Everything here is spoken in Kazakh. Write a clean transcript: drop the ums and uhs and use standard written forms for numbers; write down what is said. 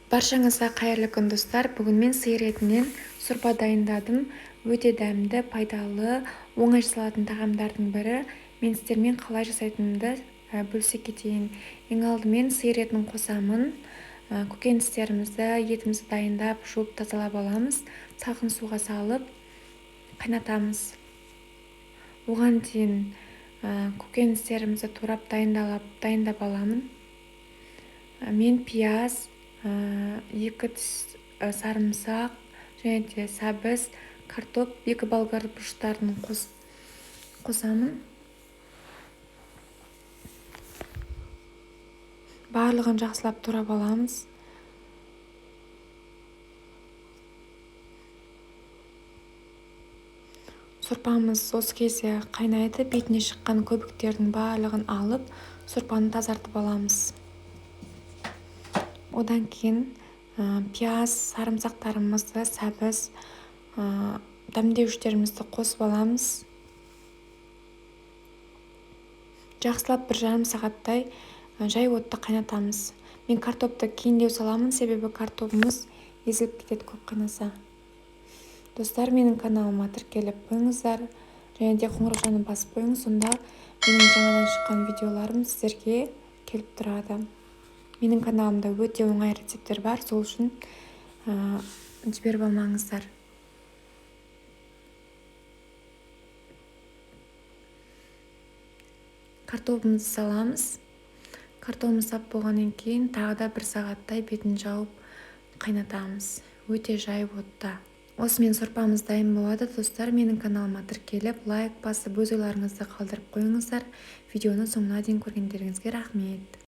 Баршаңызға қайырлы күн достар. Бүгін мен сиыр етінен сорпа дайындадым. Өте дәмді, пайдалы, оңай жасалатын тағамдардың бірі. Мен сіздермен қалай жасайтынымды бөлісе кетейін. Ең алдымен сиыр етін қосамын. Көкөністерімізді, етімізді дайындап, жуып тазалап аламыз. Салқын суға салып қайнатамыз. Оған дейін көкөністерімізді турап дайындап аламын. Мен пияз, 2 тіс сарымсақ және де сәбіз, картоп, 2 болгар бұрыштарын қосамын. Барлығын жақсылап турап аламыз. Сорпамыз осы кезде қайнайды. Бетіне шыққан көбіктердің барлығын алып, сорпаны тазартып аламыз. Одан кейін пияз, сарымсақтарымызды, сәбіз, дәмдеуіштерімізді қосып аламыз. Жақсылап 1,5 сағаттай жай отта қайнатамыз. Мен картопты кейіндеу саламын, себебі картопымыз езіліп кетеді көп қайнаса. Достар, менің каналыма тіркеліп қойыңыздар, және де қоңыраушаны басып қойыңыз, сонда менің жаңадан шыққан видеоларым сіздерге келіп тұрады. Менің каналымда өте оңай рецептер бар, сол үшін жіберіп алмаңыздар. Картопымызды саламыз. Картопымыз сап болғаннан кейін тағы да 1 сағаттай бетін жауып қайнатамыз. Өте жай отта. Осымен сорпамыз дайын болады. Достар, менің каналыма тіркеліп, лайк басып, өз ойларыңызды қалдырып қойыңыздар. Видеоны соңына дейін көргендеріңізге рахмет.